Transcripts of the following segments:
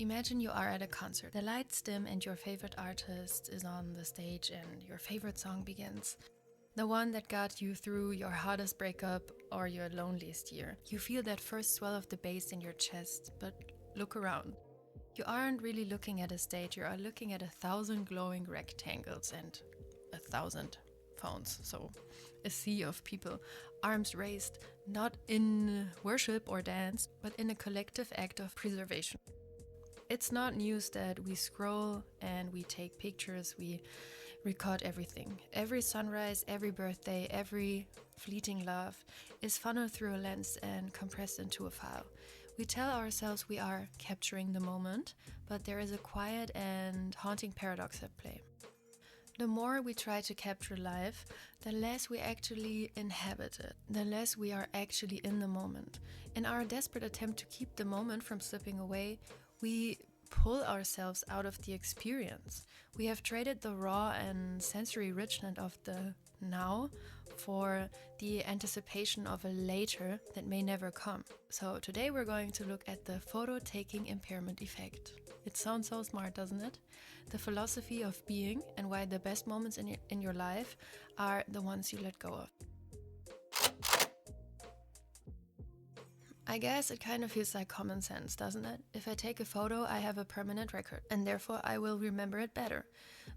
Imagine you are at a concert. The lights dim and your favorite artist is on the stage and your favorite song begins. The one that got you through your hardest breakup or your loneliest year. You feel that first swell of the bass in your chest, but look around. You aren't really looking at a stage, you are looking at 1,000 glowing rectangles and 1,000 phones. So a sea of people, arms raised, not in worship or dance, but in a collective act of preservation. It's not news that we scroll and we take pictures, we record everything. Every sunrise, every birthday, every fleeting love is funneled through a lens and compressed into a file. We tell ourselves we are capturing the moment, but there is a quiet and haunting paradox at play. The more we try to capture life, the less we actually inhabit it, the less we are actually in the moment. In our desperate attempt to keep the moment from slipping away, we pull ourselves out of the experience. We have traded the raw and sensory richness of the now for the anticipation of a later that may never come. So today we're going to look at the photo-taking impairment effect. It sounds so smart, doesn't it? The philosophy of being and why the best moments in your life are the ones you let go of. I guess it kind of feels like common sense, doesn't it? If I take a photo, I have a permanent record, and therefore I will remember it better.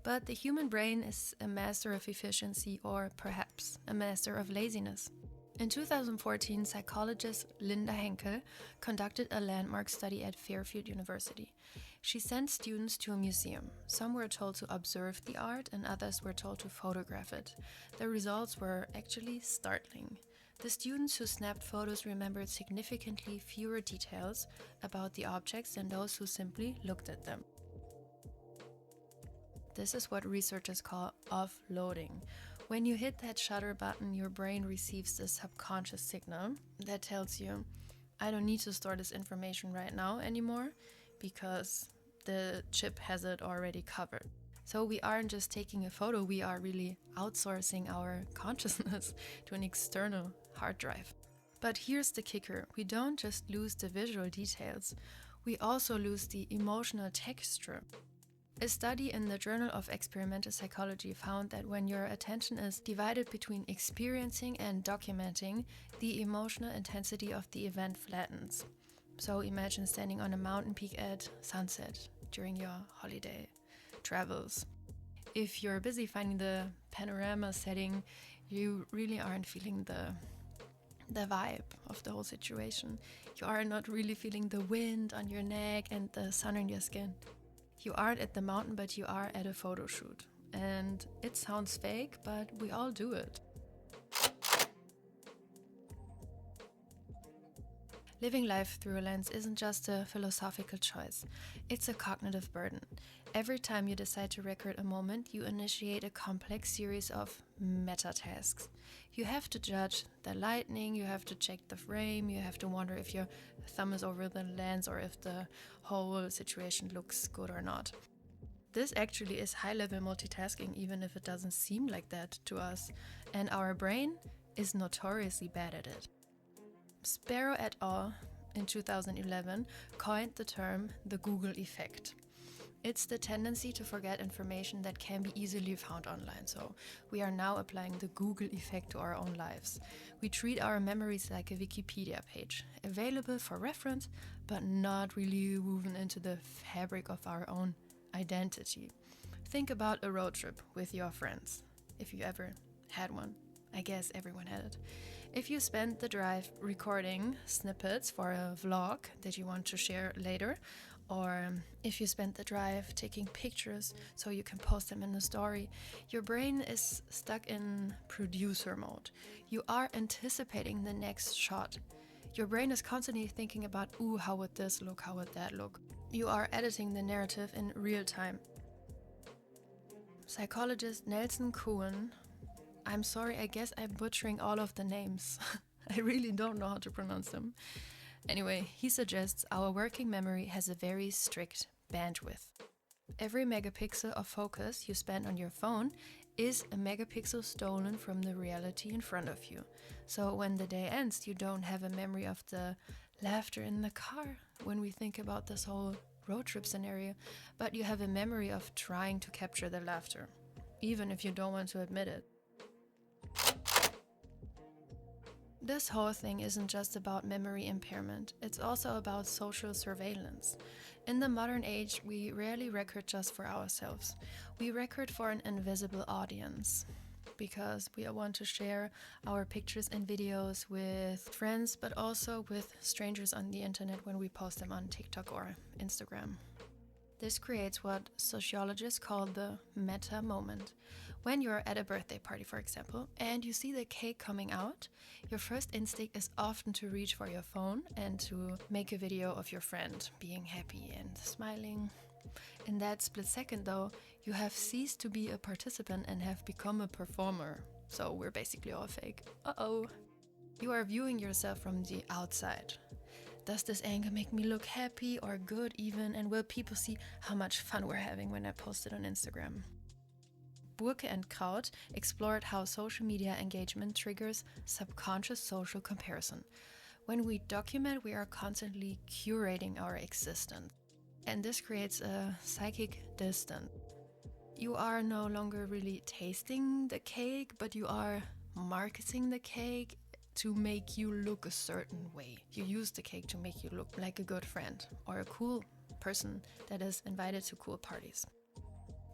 But the human brain is a master of efficiency, or perhaps a master of laziness. In 2014, psychologist Linda Henkel conducted a landmark study at Fairfield University. She sent students to a museum. Some were told to observe the art, and others were told to photograph it. The results were actually startling. The students who snapped photos remembered significantly fewer details about the objects than those who simply looked at them. This is what researchers call offloading. When you hit that shutter button, your brain receives this subconscious signal that tells you, I don't need to store this information right now anymore because the chip has it already covered. So we aren't just taking a photo, we are really outsourcing our consciousness to an external hard drive. But here's the kicker, we don't just lose the visual details, we also lose the emotional texture. A study in the Journal of Experimental Psychology found that when your attention is divided between experiencing and documenting, the emotional intensity of the event flattens. So imagine standing on a mountain peak at sunset during your holiday travels. If you're busy finding the panorama setting, you really aren't feeling the vibe of the whole situation. You are not really feeling the wind on your neck and the sun on your skin. You aren't at the mountain, but you are at a photo shoot. And it sounds fake, but we all do it. Living life through a lens isn't just a philosophical choice, it's a cognitive burden. Every time you decide to record a moment, you initiate a complex series of meta tasks. You have to judge the lighting, you have to check the frame, you have to wonder if your thumb is over the lens or if the whole situation looks good or not. This actually is high-level multitasking, even if it doesn't seem like that to us, and our brain is notoriously bad at it. Sparrow et al. In 2011 coined the term the Google effect. It's the tendency to forget information that can be easily found online, so we are now applying the Google effect to our own lives. We treat our memories like a Wikipedia page, available for reference, but not really woven into the fabric of our own identity. Think about a road trip with your friends, if you ever had one. I guess everyone had it. If you spend the drive recording snippets for a vlog that you want to share later, or if you spend the drive taking pictures so you can post them in a story, your brain is stuck in producer mode. You are anticipating the next shot. Your brain is constantly thinking about, ooh, how would this look, how would that look? You are editing the narrative in real time. Psychologist Nelson Cohen, I'm sorry, I guess I'm butchering all of the names. I really don't know how to pronounce them. Anyway, he suggests our working memory has a very strict bandwidth. Every megapixel of focus you spend on your phone is a megapixel stolen from the reality in front of you. So when the day ends, you don't have a memory of the laughter in the car when we think about this whole road trip scenario, but you have a memory of trying to capture the laughter, even if you don't want to admit it. This whole thing isn't just about memory impairment, it's also about social surveillance. In the modern age, we rarely record just for ourselves. We record for an invisible audience, because we want to share our pictures and videos with friends, but also with strangers on the internet when we post them on TikTok or Instagram. This creates what sociologists call the meta moment. When you're at a birthday party, for example, and you see the cake coming out, your first instinct is often to reach for your phone and to make a video of your friend being happy and smiling. In that split second, though, you have ceased to be a participant and have become a performer. So we're basically all fake. Uh-oh. You are viewing yourself from the outside. Does this angle make me look happy or good even? And will people see how much fun we're having when I post it on Instagram? Burke and Kraut explored how social media engagement triggers subconscious social comparison. When we document, we are constantly curating our existence. And this creates a psychic distance. You are no longer really tasting the cake, but you are marketing the cake to make you look a certain way. You use the cake to make you look like a good friend or a cool person that is invited to cool parties.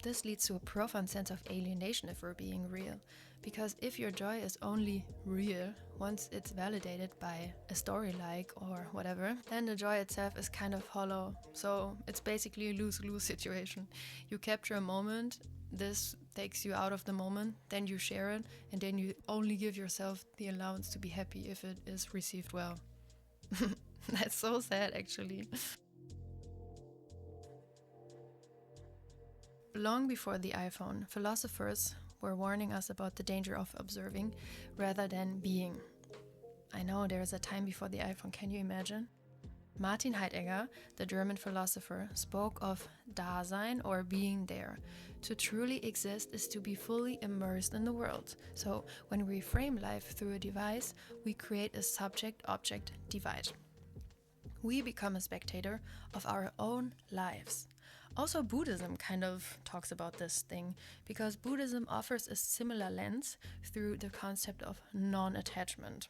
This leads to a profound sense of alienation if we're being real. Because if your joy is only real once it's validated by a story like or whatever, then the joy itself is kind of hollow. So it's basically a lose-lose situation. You capture a moment, this takes you out of the moment, then you share it, and then you only give yourself the allowance to be happy if it is received well. That's so sad, actually. Long before the iPhone, philosophers were warning us about the danger of observing rather than being. I know there's a time before the iPhone, can you imagine? Martin Heidegger, the German philosopher, spoke of Dasein or being there. To truly exist is to be fully immersed in the world. So when we frame life through a device, we create a subject-object divide. We become a spectator of our own lives. Also, Buddhism kind of talks about this thing, because Buddhism offers a similar lens through the concept of non-attachment.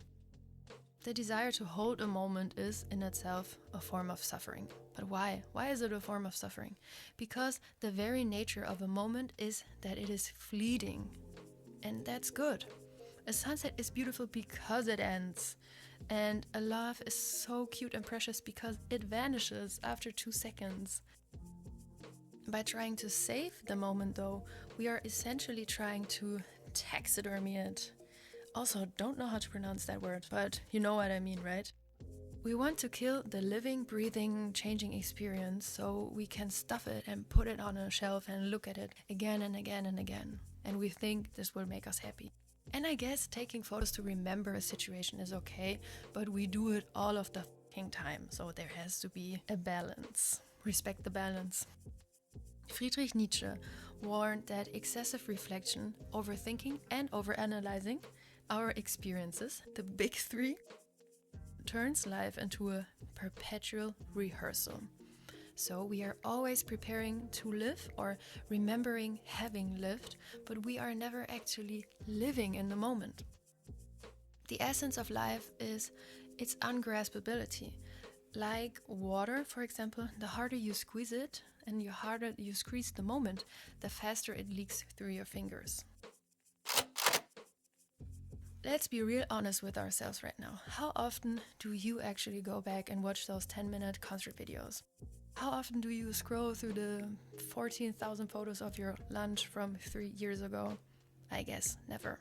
The desire to hold a moment is, in itself, a form of suffering. But why? Why is it a form of suffering? Because the very nature of a moment is that it is fleeting. And that's good. A sunset is beautiful because it ends. And a love is so cute and precious because it vanishes after 2 seconds. By trying to save the moment, though, we are essentially trying to taxidermy it. Also, don't know how to pronounce that word, but you know what I mean, right? We want to kill the living, breathing, changing experience so we can stuff it and put it on a shelf and look at it again and again and again. And we think this will make us happy. And I guess taking photos to remember a situation is okay, but we do it all of the fucking time, so there has to be a balance. Respect the balance. Friedrich Nietzsche warned that excessive reflection, overthinking, and overanalyzing our experiences, the big three, turns life into a perpetual rehearsal. So we are always preparing to live or remembering having lived, but we are never actually living in the moment. The essence of life is its ungraspability. Like water, for example, the harder you squeeze it and the harder you squeeze the moment, the faster it leaks through your fingers. Let's be real honest with ourselves right now. How often do you actually go back and watch those 10-minute concert videos? How often do you scroll through the 14,000 photos of your lunch from 3 years ago? I guess never.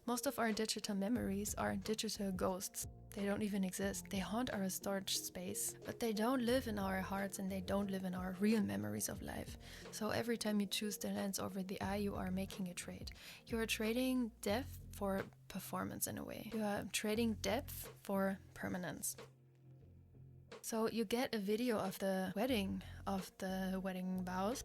Most of our digital memories are digital ghosts. They don't even exist. They haunt our storage space, but they don't live in our hearts and they don't live in our real memories of life. So every time you choose the lens over the eye, you are making a trade. You are trading depth for performance in a way. You are trading depth for permanence. So you get a video of the wedding vows,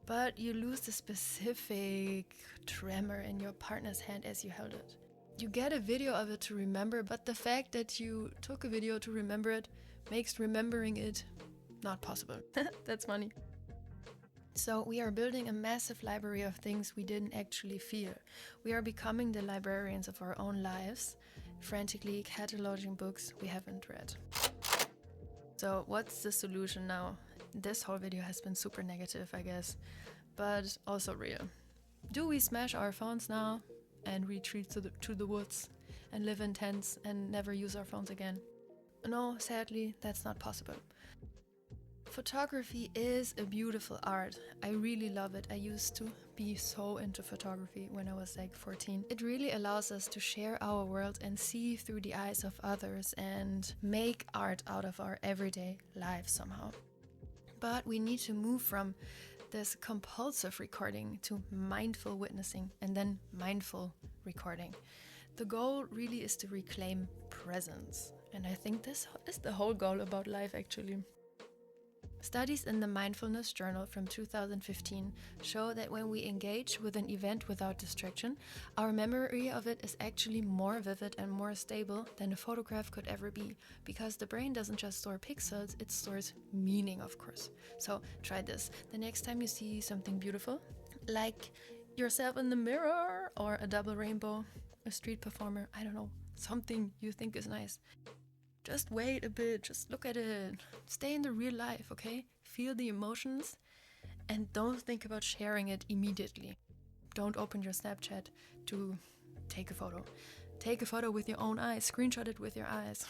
but you lose the specific tremor in your partner's hand as you held it. You get a video of it to remember, but the fact that you took a video to remember it makes remembering it not possible. That's funny. So we are building a massive library of things we didn't actually feel. We are becoming the librarians of our own lives, frantically cataloging books we haven't read. So what's the solution now? This whole video has been super negative, I guess, but also real. Do we smash our phones now and retreat to the woods and live in tents and never use our phones again? No, sadly, that's not possible. Photography is a beautiful art. I really love it. I used to be so into photography when I was like 14. It really allows us to share our world and see through the eyes of others and make art out of our everyday lives somehow. But we need to move from this compulsive recording to mindful witnessing and then mindful recording. The goal really is to reclaim presence. And I think this is the whole goal about life actually. Studies in the Mindfulness Journal from 2015 show that when we engage with an event without distraction, our memory of it is actually more vivid and more stable than a photograph could ever be, because the brain doesn't just store pixels, it stores meaning, of course. So try this. The next time you see something beautiful, like yourself in the mirror or a double rainbow, a street performer, I don't know, something you think is nice. Just wait a bit, just look at it, stay in the real life, okay? Feel the emotions and don't think about sharing it immediately. Don't open your Snapchat to take a photo. Take a photo with your own eyes, screenshot it with your eyes.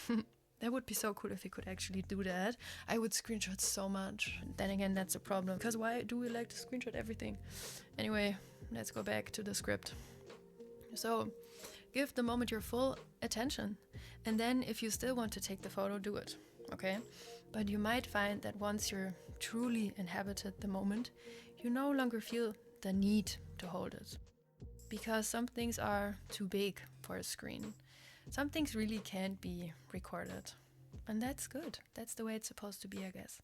That would be so cool if you could actually do that. I would screenshot so much. Then again, that's a problem, because why do we like to screenshot everything? Anyway, let's go back to the script. So, give the moment your full attention. And then if you still want to take the photo, do it, okay? But you might find that once you're truly inhabited the moment, you no longer feel the need to hold it. Because some things are too big for a screen. Some things really can't be recorded. And that's good. That's the way it's supposed to be, I guess.